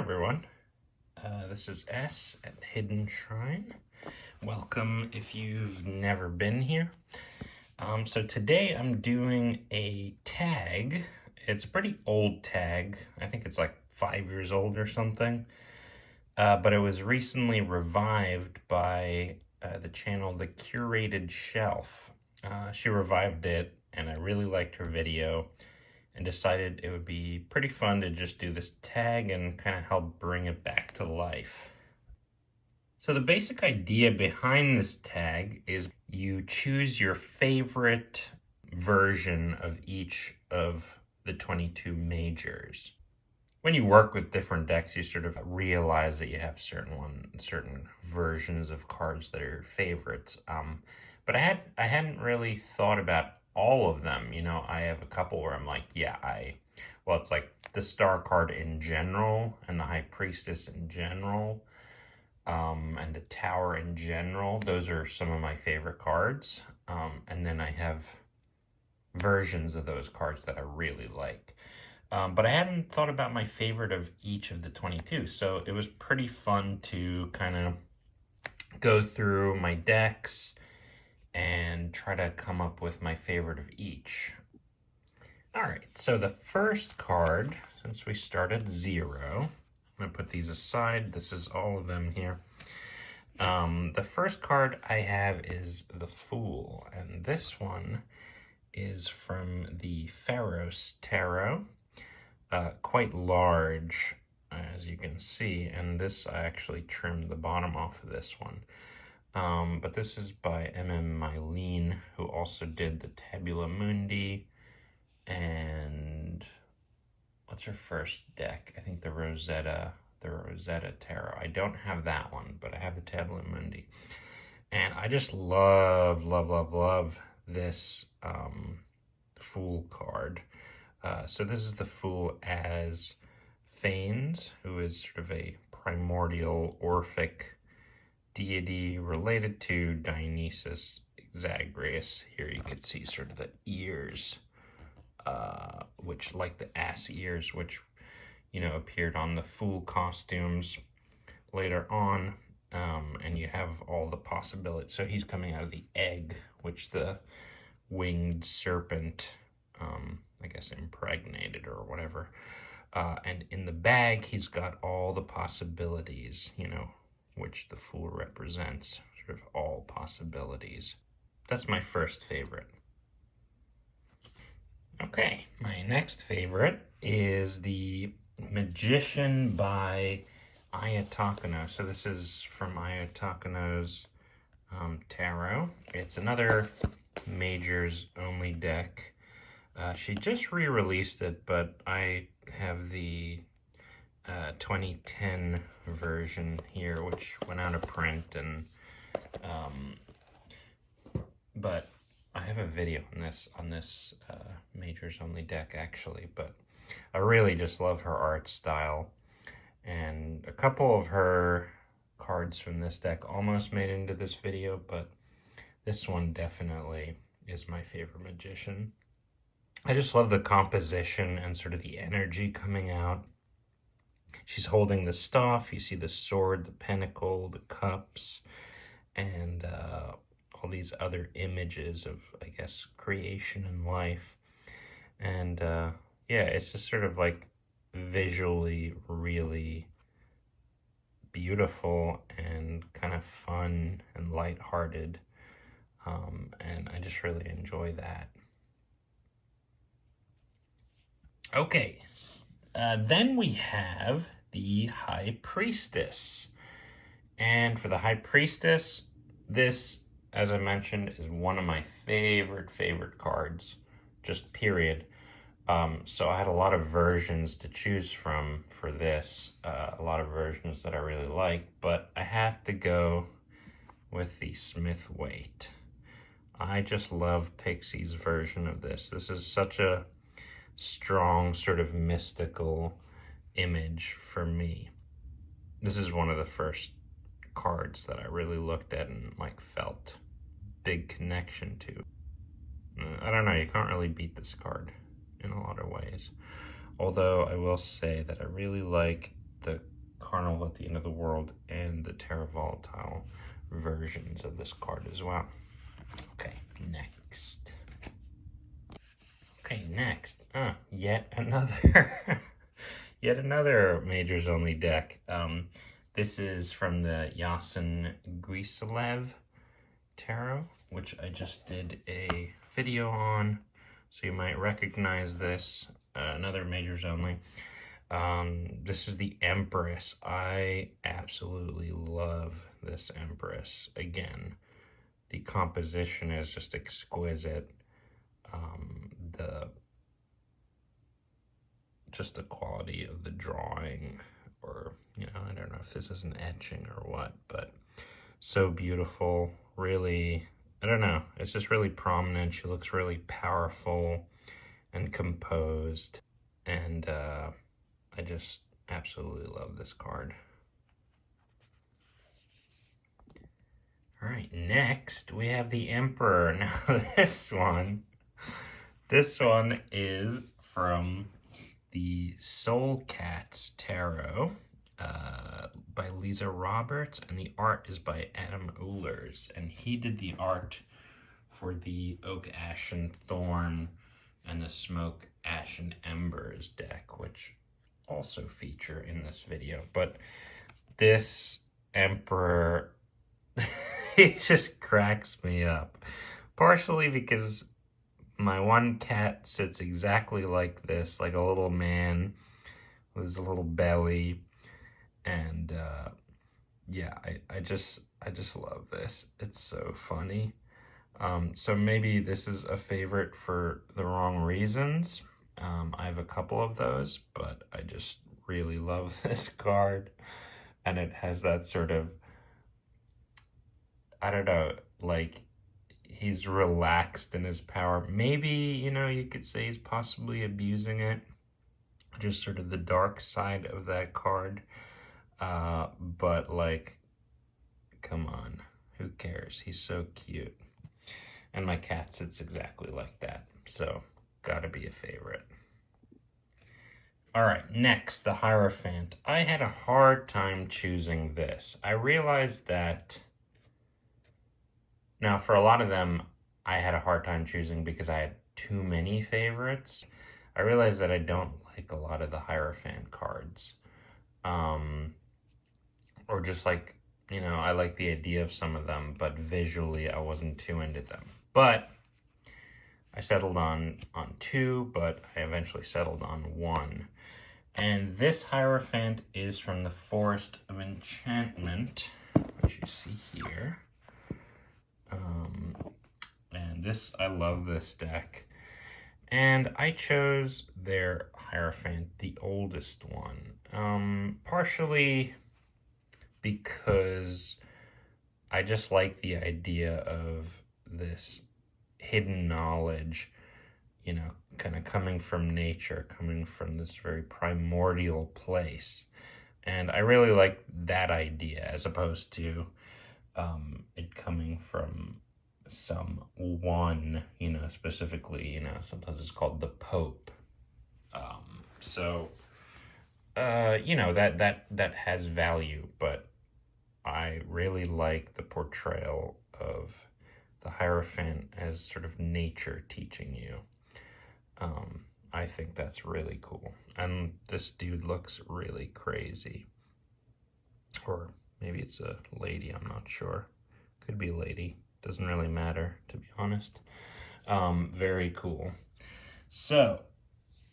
everyone. This is S at Hidden Shrine. Welcome if you've never been here. So today I'm doing a tag. It's a pretty old tag. I think it's like 5 years old or something. But it was recently revived by the channel The Curated Shelf. She revived it and I really liked her video and decided it would be pretty fun to just do this tag and kind of help bring it back to life. So the basic idea behind this tag is you choose your favorite version of each of the 22 majors. When you work with different decks, you sort of realize that you have certain versions of cards that are your favorites. But I hadn't really thought about all of them. You know, I have a couple where I'm like, well, it's like the Star card in general, and the High Priestess in general, and the Tower in general. Those are some of my favorite cards. And then I have versions of those cards that I really like. But I hadn't thought about my favorite of each of the 22, so it was pretty fun to kind of go through my decks and try to come up with my favorite of each. All right, so the first card, since we started 0, I'm gonna put these aside. This is all of them here. The first card I have is the Fool, and this one is from the Pharos Tarot. Quite large, as you can see, and this, I actually trimmed the bottom off of this one. But this is by Mylene, who also did the Tabula Mundi, and what's her first deck? I think the Rosetta Tarot. I don't have that one, but I have the Tabula Mundi. And I just love this Fool card. So this is the Fool as Phanes, who is sort of a primordial Orphic deity related to Dionysus Zagreus. Here you can see sort of the ears, which, like the ass ears, which, you know, appeared on the Fool costumes later on. And you have all the possibilities. So he's coming out of the egg, which the winged serpent, I guess, impregnated or whatever. And in the bag, he's got all the possibilities, you know, which the Fool represents, sort of all possibilities. That's my first favorite. Okay, my next favorite is the Magician by Waite-Smith. So this is from Waite-Smith's tarot. It's another Majors only deck. She just re-released it, but I have the 2010 version here, which went out of print, and but I have a video on this Majors only deck, actually. But I really just love her art style, and a couple of her cards from this deck almost made into this video, but this one definitely is my favorite Magician. I just love the composition and sort of the energy coming out. She's holding the staff. You see the sword, the pentacle, the cups, and all these other images of, I guess, creation and life. And yeah, it's just sort of like visually really beautiful and kind of fun and lighthearted. And I just really enjoy that. Okay, then we have the High Priestess. And for the High Priestess, this, as I mentioned, is one of my favorite cards, just period. So I had a lot of versions to choose from for this, a lot of versions that I really like, but I have to go with the Smith Waite. I just love Pixie's version of this. This is such a strong sort of mystical image for me. This is one of the first cards that I really looked at and like felt big connection to. I don't know, you can't really beat this card in a lot of ways. Although I will say that I really like the Carnival at the End of the World and the Terra Volatile versions of this card as well. Okay, next. Okay, next. Yet another yet another Majors Only deck. This is from the Yasin Griselev Tarot, which I just did a video on, so you might recognize this. Another Majors Only. This is the Empress. I absolutely love this Empress. Again, the composition is just exquisite. The quality of the drawing, or, you know, I don't know if this is an etching or what, but so beautiful. Really, I don't know, it's just really prominent. She looks really powerful and composed, and I just absolutely love this card. All right, next we have the Emperor. Now this one is from the Soul Cats Tarot by Lisa Roberts, and the art is by Adam Oehlers, and he did the art for the Oak Ashen Thorn and the Smoke Ashen Embers deck, which also feature in this video. But this Emperor, he just cracks me up, partially because my one cat sits exactly like this, like a little man with his little belly, and yeah, I just love this. It's so funny. So maybe this is a favorite for the wrong reasons. I have a couple of those, but I just really love this card, and it has that sort of, I don't know, like, he's relaxed in his power. Maybe, you know, you could say he's possibly abusing it. Just sort of the dark side of that card. But, like, come on. Who cares? He's so cute. And my cat sits exactly like that. So, gotta be a favorite. All right, next, the Hierophant. I had a hard time choosing this. I realized that, now for a lot of them, I had a hard time choosing because I had too many favorites. I realized that I don't like a lot of the Hierophant cards. Or just like, you know, I like the idea of some of them, but visually I wasn't too into them. But I settled on two, but I eventually settled on one. And this Hierophant is from the Forest of Enchantment, which you see here. And this, I love this deck. And I chose their Hierophant, the oldest one. Partially because I just like the idea of this hidden knowledge, you know, kind of coming from nature, coming from this very primordial place. And I really like that idea, as opposed to it coming from someone, you know, specifically, you know, sometimes it's called the Pope. You know, that has value, but I really like the portrayal of the Hierophant as sort of nature teaching you. I think that's really cool. And this dude looks really crazy. Or maybe it's a lady, I'm not sure. Could be a lady. Doesn't really matter, to be honest. Very cool. So,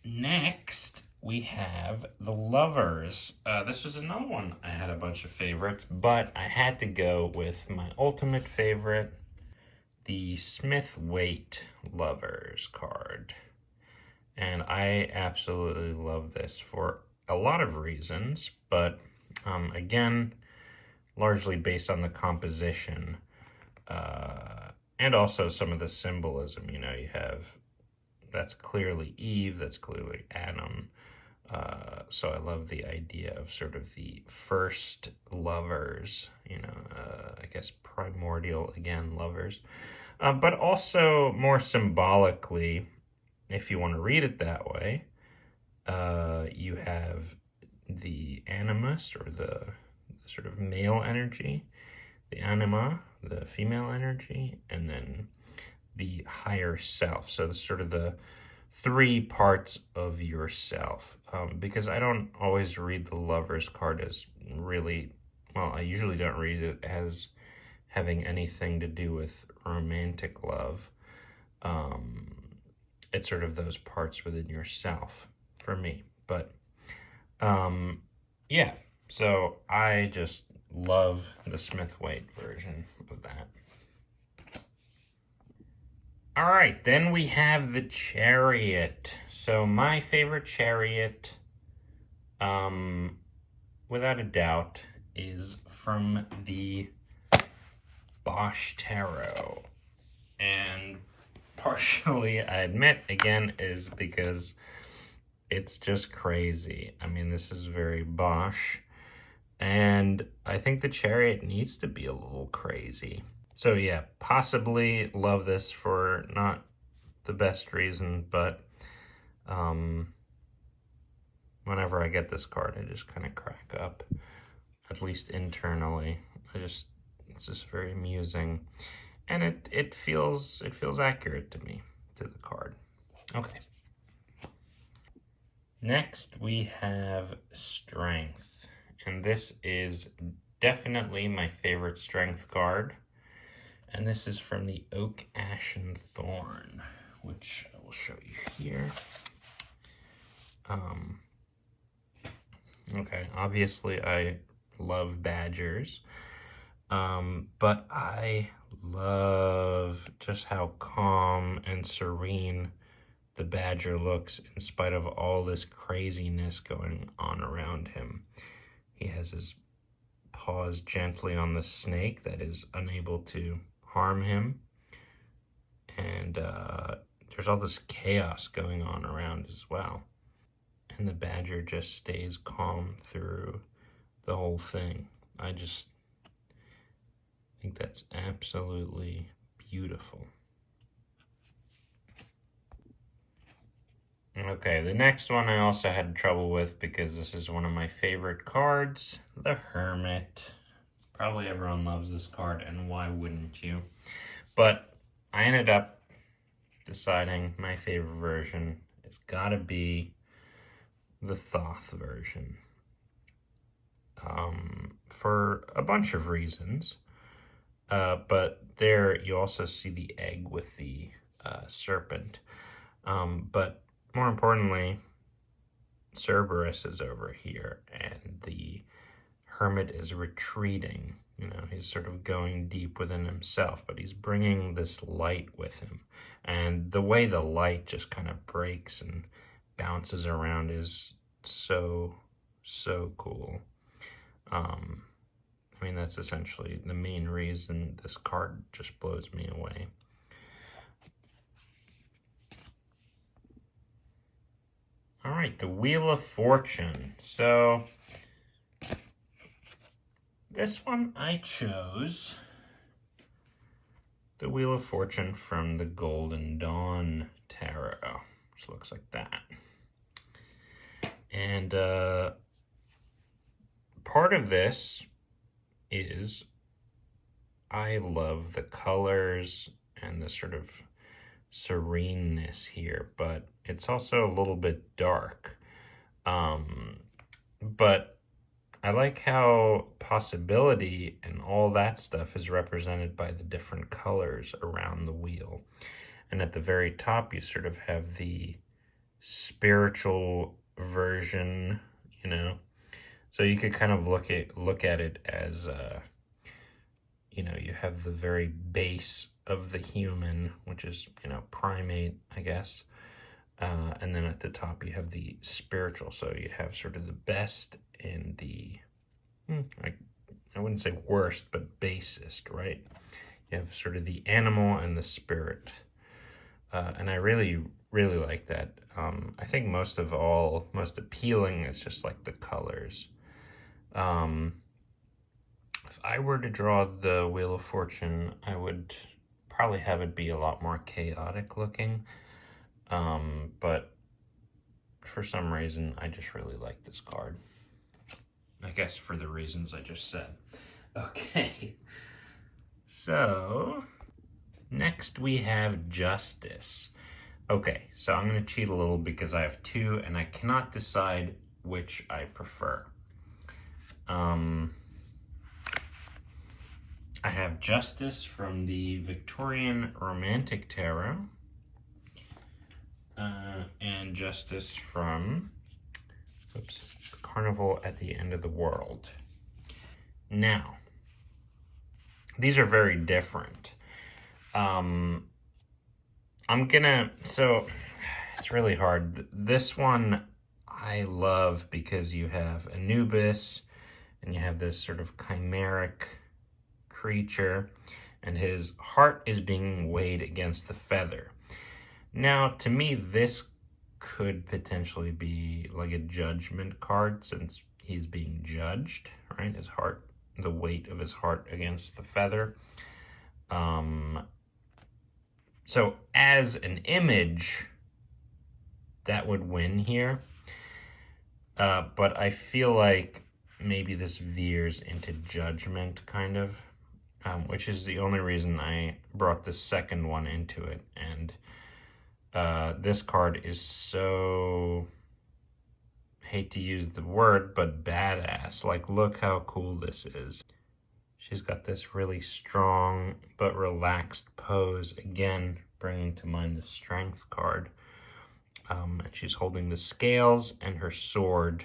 next we have the Lovers. This was another one I had a bunch of favorites, but I had to go with my ultimate favorite, the Smith-Waite Lovers card. And I absolutely love this for a lot of reasons, but again, largely based on the composition, and also some of the symbolism. You know, you have, that's clearly Eve, that's clearly Adam. So I love the idea of sort of the first lovers, you know, I guess primordial, again, lovers. But also more symbolically, if you want to read it that way, you have the animus, or the sort of male energy, the anima, the female energy, and then the higher self. So the sort of the three parts of yourself. Because I don't always read the Lover's card as really, well, I usually don't read it as having anything to do with romantic love. It's sort of those parts within yourself for me. But yeah, so I just love the Smith-Waite version of that. All right, then we have the Chariot. So my favorite Chariot, without a doubt, is from the Bosch Tarot. And partially, I admit, again, is because it's just crazy. I mean, this is very Bosch, and I think the Chariot needs to be a little crazy. So yeah, possibly love this for not the best reason, but whenever I get this card, I just kind of crack up, at least internally. It's just very amusing, and it feels accurate to me, to the card. Okay. Next, we have Strength, and this is definitely my favorite Strength card, and this is from the Oak, Ash, and Thorn, which I will show you here. Okay, obviously I love badgers, but I love just how calm and serene the badger looks in spite of all this craziness going on around him. He has his paws gently on the snake that is unable to harm him, and there's all this chaos going on around as well. And the badger just stays calm through the whole thing. I just think that's absolutely beautiful. Okay, the next one I also had trouble with because this is one of my favorite cards, the Hermit. Probably everyone loves this card, and why wouldn't you? But I ended up deciding my favorite version has got to be the Thoth version. For a bunch of reasons. But there you also see the egg with the serpent. But more importantly, Cerberus is over here, and the hermit is retreating. You know, he's sort of going deep within himself, but he's bringing this light with him. And the way the light just kind of breaks and bounces around is so, so cool. I mean, that's essentially the main reason this card just blows me away. All right, the Wheel of Fortune. So this one I chose the Wheel of Fortune from the Golden Dawn Tarot, which looks like that. And part of this is I love the colors and the sort of sereneness here, but it's also a little bit dark. But I like how possibility and all that stuff is represented by the different colors around the wheel. And at the very top, you sort of have the spiritual version, you know. So you could kind of look at it as, you know, you have the very base of the human, which is, you know, primate, I guess. And then at the top, you have the spiritual. So you have sort of the best and the, I wouldn't say worst, but basest, right? You have sort of the animal and the spirit. And I really, really like that. I think most appealing is just like the colors. If I were to draw the Wheel of Fortune, I would probably have it be a lot more chaotic looking. But for some reason, I just really like this card. I guess for the reasons I just said. Okay, so next we have Justice. Okay, so I'm going to cheat a little because I have two and I cannot decide which I prefer. I have Justice from the Victorian Romantic Tarot, and Justice from Carnival at the End of the World. Now, these are very different. So it's really hard. This one I love because you have Anubis and you have this sort of chimeric creature, and his heart is being weighed against the feather. Now, to me, this could potentially be like a judgment card since he's being judged, right? His heart, the weight of his heart against the feather. So as an image, that would win here. But I feel like maybe this veers into judgment, kind of. Which is the only reason I brought the second one into it. And this card is so, hate to use the word, but badass. Like, look how cool this is. She's got this really strong but relaxed pose, again, bringing to mind the Strength card. And she's holding the scales and her sword.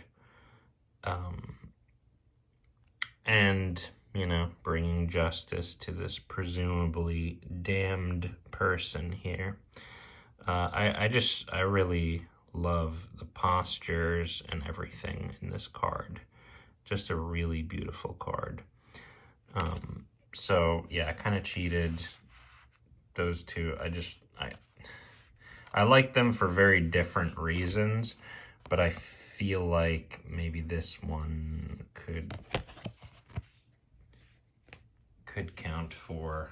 And bringing justice to this presumably damned person here. I really love the postures and everything in this card. Just a really beautiful card. So yeah, I kind of cheated those two. I like them for very different reasons, but I feel like maybe this one could count for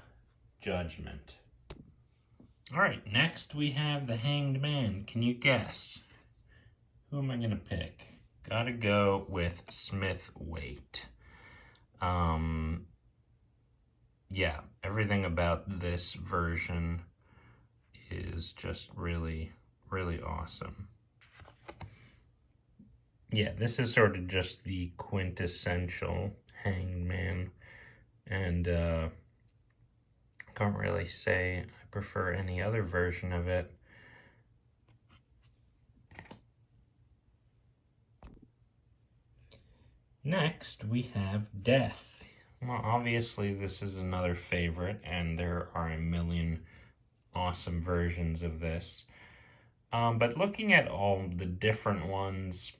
judgment. All right, next we have the Hanged Man. Can you guess? Who am I going to pick? Gotta go with Smith Waite. Yeah, everything about this version is just really, really awesome. Yeah, this is sort of just the quintessential Hanged Man. And can't really say I prefer any other version of it. Next, we have Death. Well, obviously, this is another favorite, and there are a million awesome versions of this. But looking at all the different ones,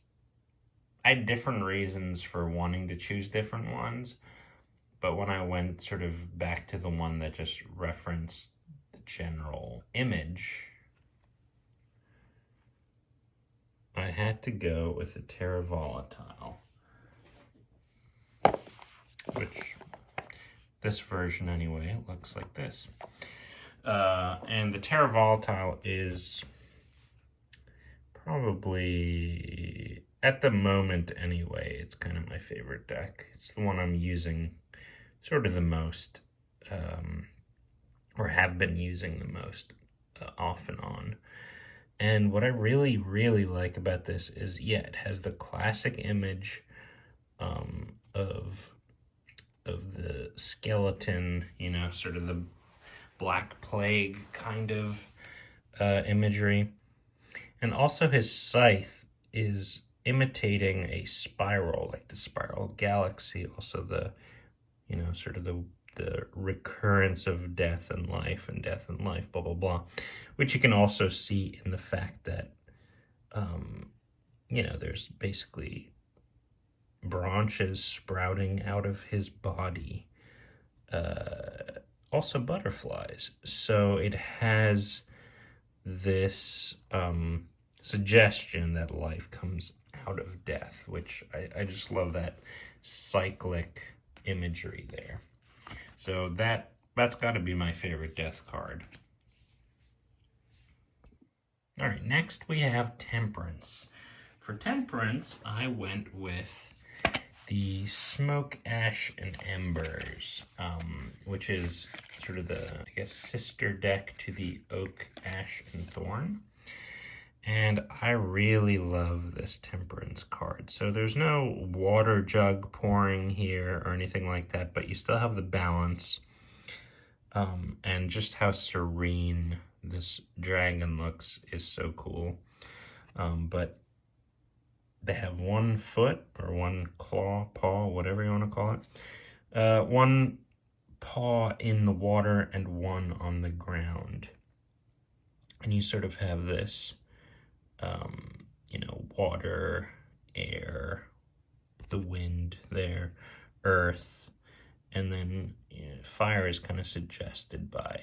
I had different reasons for wanting to choose different ones. But when I went sort of back to the one that just referenced the general image, I had to go with the Terra Volatile, which this version anyway looks like this. And the Terra Volatile is probably, at the moment anyway, it's kind of my favorite deck. It's the one I'm using sort of the most, or have been using the most off and on. And what I really, really like about this is, yeah, it has the classic image of the skeleton, sort of the Black Plague kind of imagery. And also his scythe is imitating a spiral, like the spiral galaxy, also the sort of the recurrence of death and life, blah, blah, blah, which you can also see in the fact that, there's basically branches sprouting out of his body, also butterflies. So it has this suggestion that life comes out of death, which I just love that cyclic imagery there. So that's got to be my favorite death card. All right, next we have Temperance. For Temperance, I went with the Smoke, Ash, and Embers, which is sort of the, I guess, sister deck to the Oak, Ash, and Thorn. And I really love this Temperance card. So there's no water jug pouring here or anything like that, but you still have the balance. And just how serene this dragon looks is so cool. But they have 1 foot or 1 claw, paw, whatever you want to call it. 1 paw in the water and 1 on the ground. And you sort of have this, you know, water, air, the wind there, earth, and then fire is kind of suggested by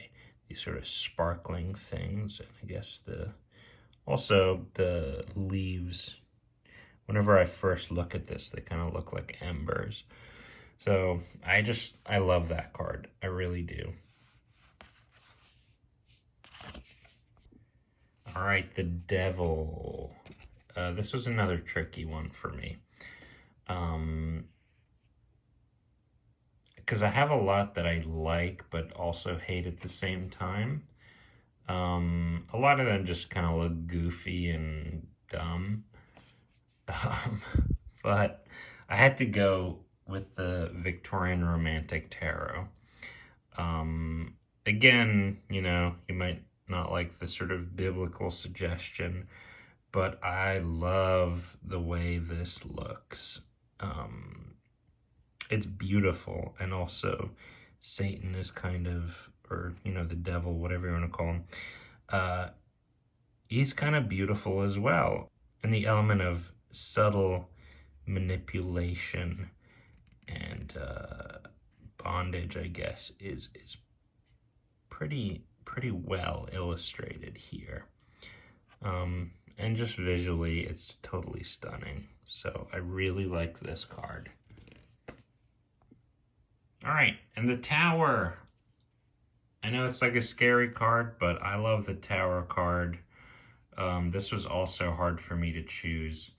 these sort of sparkling things. And I guess also the leaves, whenever I first look at this, they kind of look like embers. So I love that card. I really do. All right, the Devil. This was another tricky one for me. Because I have a lot that I like, but also hate at the same time. A lot of them just kind of look goofy and dumb. But I had to go with the Victorian Romantic Tarot. Again, you know, you might not like the sort of biblical suggestion, but I love the way this looks. It's beautiful, and also Satan is kind of, or, you know, the devil, whatever you want to call him, he's kind of beautiful as well. And the element of subtle manipulation and bondage, I guess, is pretty well illustrated here. And just visually, it's totally stunning. So I really like this card. All right, and the Tower. I know it's like a scary card, but I love the Tower card. This was also hard for me to choose.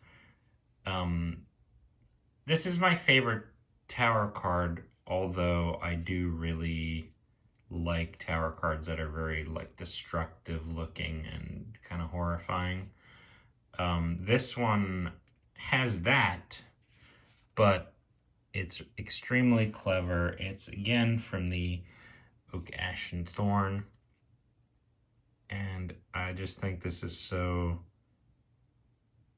This is my favorite Tower card, although I do really like Tower cards that are very like destructive looking and kind of horrifying. This one has that, but it's extremely clever. It's again from the Oak, Ash, and Thorn. And I just think this is so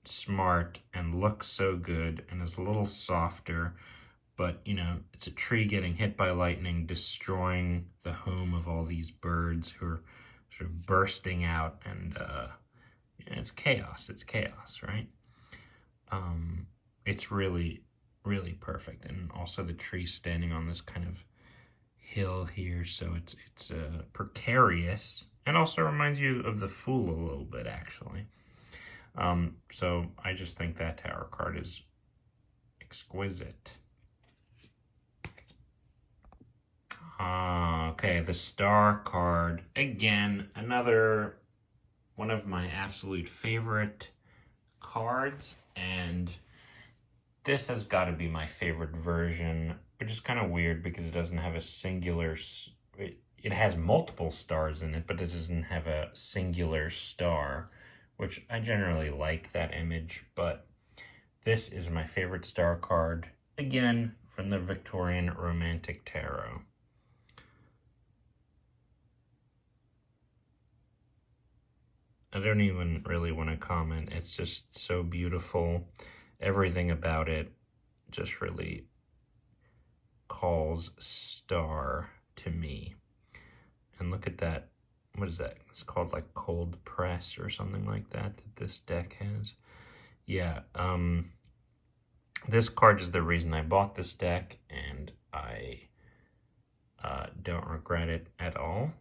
smart and looks so good and is a little softer. But, you know, it's a tree getting hit by lightning, destroying the home of all these birds who are sort of bursting out. And it's chaos. It's chaos, right? It's really, really perfect. And also the tree standing on this kind of hill here, so it's precarious, and also reminds you of the Fool a little bit, actually. So I just think that Tower card is exquisite. Okay, the Star card. Again, another one of my absolute favorite cards, and this has got to be my favorite version, which is kind of weird because it doesn't have a singular, it has multiple stars in it, but it doesn't have a singular star, which I generally like that image, but this is my favorite star card, again, from the Victorian Romantic Tarot. I don't even really want to comment. It's just so beautiful. Everything about it just really calls star to me. And look at that. What is that? It's called like cold press or something like that this deck has. Yeah, this card is the reason I bought this deck, and I don't regret it at all.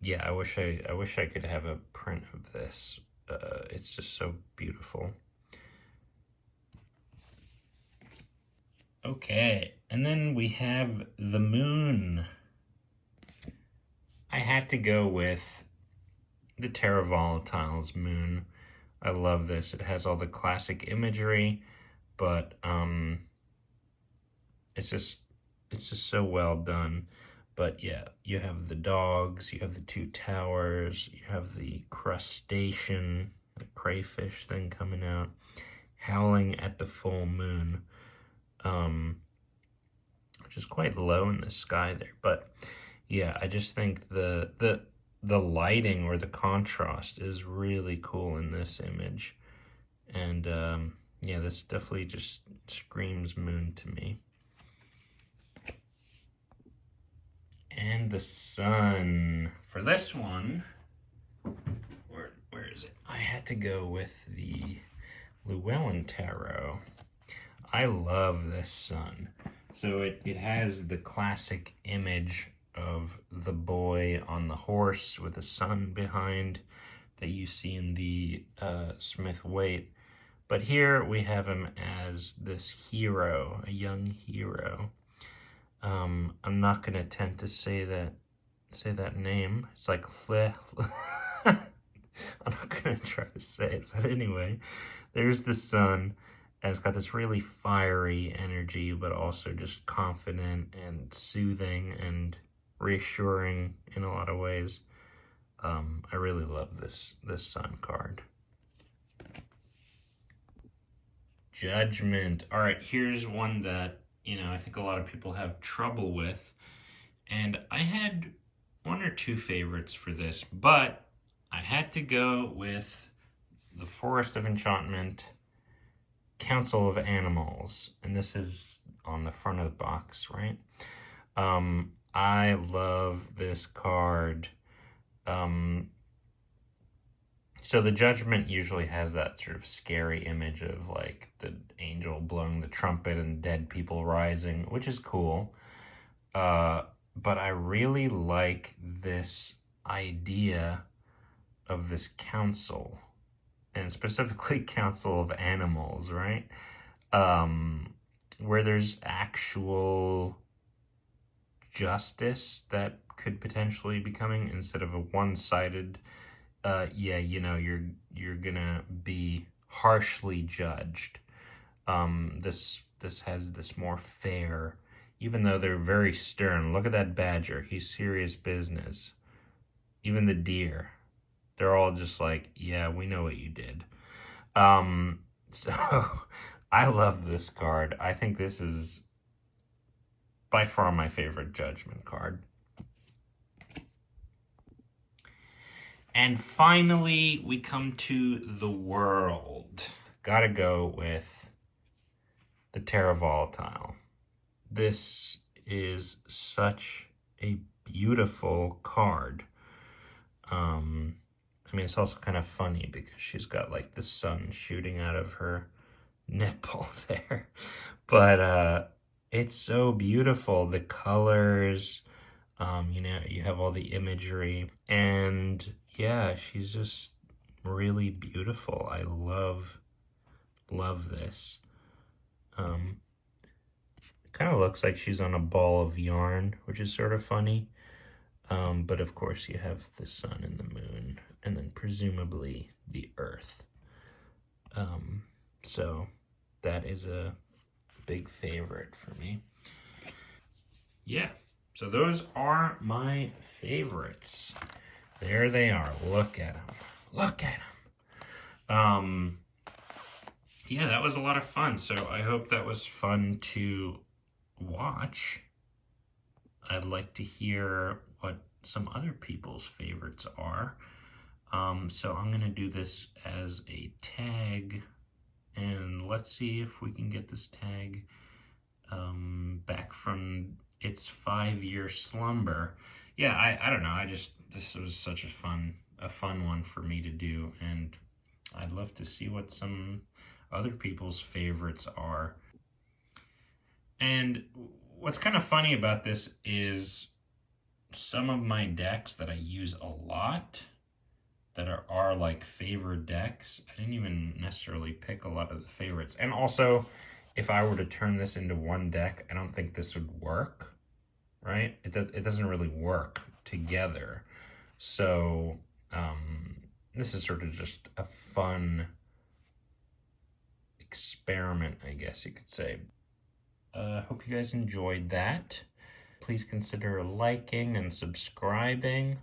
Yeah, I wish I could have a print of this. It's just so beautiful. Okay, and then we have the Moon. I had to go with the Terra Volatile's Moon. I love this. It has all the classic imagery, but it's just so well done. But yeah, you have the dogs, you have the two towers, you have the crustacean, the crayfish thing coming out, howling at the full moon, which is quite low in the sky there. But yeah, I just think the lighting or the contrast is really cool in this image. And yeah, this definitely just screams moon to me. And the sun. For this one, where is it? I had to go with the Llewellyn Tarot. I love this sun. So it has the classic image of the boy on the horse with the sun behind that you see in the Smith Waite. But here we have him as this hero, a young hero. I'm not going to attempt to say that name. It's like I'm not going to try to say it, but anyway, there's the sun, and it's got this really fiery energy, but also just confident and soothing and reassuring in a lot of ways. I really love this sun card. Judgment. All right, here's one that, I think a lot of people have trouble with. And I had one or two favorites for this, but I had to go with the Forest of Enchantment, Council of Animals. And this is on the front of the box, right? I love this card. So the Judgment usually has that sort of scary image of like the angel blowing the trumpet and dead people rising, which is cool. But I really like this idea of this council, and specifically Council of Animals, right? Where there's actual justice that could potentially be coming instead of a one-sided you're gonna be harshly judged. This has this more fair, even though they're very stern. Look at that badger, he's serious business. Even the deer, they're all just like, yeah, we know what you did. So I love this card. I think this is by far my favorite Judgment card. And finally, we come to the World. Gotta go with the Terra Volatile. This is such a beautiful card. It's also kind of funny because she's got like the sun shooting out of her nipple there. But it's so beautiful. The colors, you have all the imagery, and yeah, she's just really beautiful. I love this. It kind of looks like she's on a ball of yarn, which is sort of funny. But of course you have the sun and the moon, and then presumably the earth. So that is a big favorite for me. Yeah, so those are my favorites. There they are. Look at them. Look at them. Yeah, that was a lot of fun. So I hope that was fun to watch. I'd like to hear what some other people's favorites are. So I'm going to do this as a tag, and let's see if we can get this tag back from its 5-year slumber. Yeah, I don't know. This was such a fun one for me to do, and I'd love to see what some other people's favorites are. And what's kind of funny about this is some of my decks that I use a lot that are like favorite decks, I didn't even necessarily pick a lot of the favorites. And also, if I were to turn this into one deck, I don't think this would work, right? It doesn't really work together. So This is sort of just a fun experiment, I guess you could say. Hope you guys enjoyed that. Please consider liking and subscribing,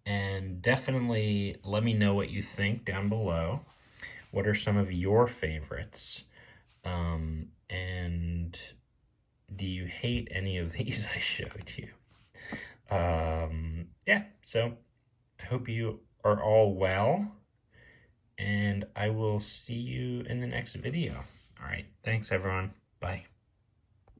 and definitely let me know what you think down below. What are some of your favorites? And do you hate any of these I showed you? Yeah, so I hope you are all well, and I will see you in the next video. All right, thanks everyone. Bye.